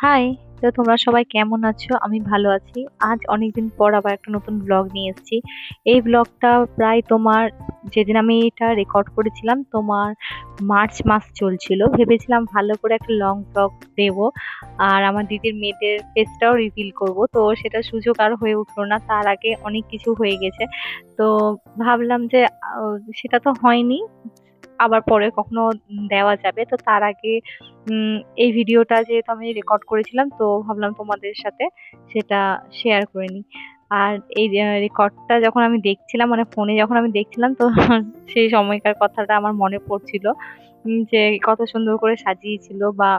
High! তো তোমরা সবাই কেমন আছো? আমি ভালো আছি। আজ অনেকদিন পর আবার একটা নতুন ব্লগ নিয়ে এসেছি। এই ব্লগটা প্রায় তোমার যেদিন আমি এটা রেকর্ড করেছিলাম তোমার মার্চ মাস চলছিল। ভেবেছিলাম ভালো করে একটা লং ব্লগ দেবো। আর আমার দিদির মেয়েদের ফেসটাও রিভিল করব। তো সেটার সুযোগ আর হয়ে উঠলো না। তার আগে অনেক কিছু হয়ে গেছে। তো ভাবলাম যে সেটা তো হয়নি। আবার পরে কখনো দেওয়া যাবে। তো তার আগে উম এই ভিডিওটা যেহেতু আমি রেকর্ড করেছিলাম তো ভাবলাম তোমাদের সাথে সেটা শেয়ার করে নিই। আর এই রেকর্ডটা যখন আমি দেখছিলাম মানে ফোনে যখন আমি দেখছিলাম তো সেই সময়কার কথাটা আমার মনে পড়ছিল। যে কত সুন্দর করে সাজিয়েছিল বা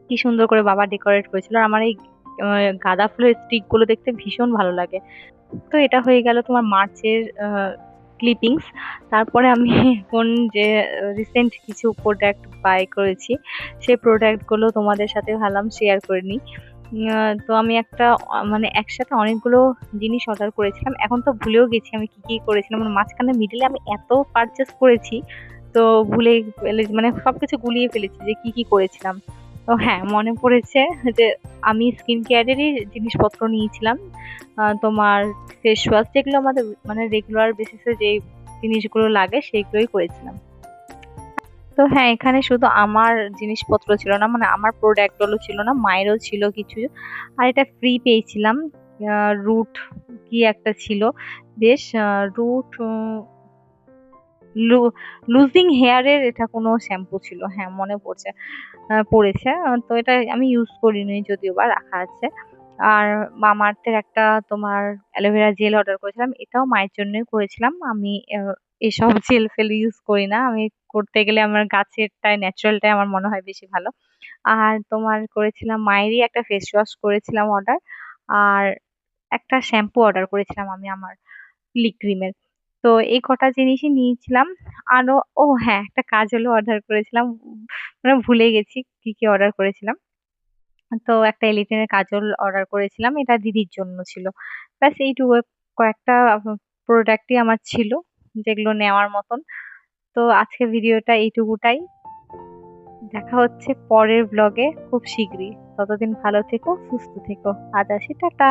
কি সুন্দর করে বাবা ডেকোরেট করেছিল। আর আমার এই গাঁদা ফুলের স্টিক গুলো দেখতে ভীষণ ভালো লাগে। তো এটা হয়ে গেল তোমার মার্চের ক্লিপিংস। তারপরে আমি এখন যে রিসেন্ট কিছু প্রোডাক্ট বাই করেছি সেই প্রোডাক্ট গুলো তোমাদের সাথে ভাবলাম শেয়ার করে নিই। তো আমি একটা মানে একসাথে অনেকগুলো জিনিস অর্ডার করেছিলাম। এখন তো ভুলেও গেছি আমি কি কি করেছিলাম। মানে মাঝখানে মিডলে আমি এত পারচেস করেছি তো ভুলে মানে সবকিছু গুলিয়ে ফেলেছি যে কি কি করেছিলাম। তো হ্যাঁ, মনে পড়েছে যে আমি স্কিন কেয়ারেরই জিনিসপত্র নিয়েছিলাম। তোমার ফেস ওয়াশ যেগুলো আমাদের মানে রেগুলার বেসিসে যে জিনিসগুলো লাগে সেইগুলোই করেছিলাম। তো হ্যাঁ, এখানে শুধু আমার জিনিসপত্র ছিল না, মানে আমার প্রোডাক্ট গুলো ছিল না, মায়েরও ছিল কিছু। আর এটা ফ্রি পেয়েছিলাম। রুট কি একটা ছিল, বেশ রুট লুজিং হেয়ারের এটা কোনো শ্যাম্পু ছিল, হ্যাঁ মনে পড়ছে। পড়েছে। তো এটা আমি ইউজ করিনি যদিও বা রাখা আছে। আর মামাআর্থের একটা তোমার অ্যালোভেরা জেল অর্ডার করেছিলাম। এটাও মায়ের জন্যই করেছিলাম। আমি এসব জেল ফেল ইউজ করি না। আমি করতে গেলে আমার গাছেরটাই ন্যাচারালটাই আমার মনে হয় বেশি ভালো। আর তোমার করেছিলাম মায়েরই একটা ফেস ওয়াশ করেছিলাম অর্ডার। আর একটা শ্যাম্পু অর্ডার করেছিলাম আমি আমার লিক ক্রিমের। তো এই কটা জিনিসই নিয়েছিলাম। আরো ও হ্যাঁ, একটা কাজলও অর্ডার করেছিলাম। মানে ভুলে গেছি কি কি অর্ডার করেছিলাম। তো একটা এলিটেনের কাজল অর্ডার করেছিলাম, এটা দিদির জন্য ছিল। ব্যাস এইটুকু কয়েকটা প্রোডাক্টই আমার ছিল যেগুলো নেওয়ার মতন। তো আজকে ভিডিওটা এইটুকুটাই। দেখা হচ্ছে পরের ব্লগে খুব শীঘ্রই। ততদিন ভালো থেকো, সুস্থ থেকো। আজ আসি, টাটা।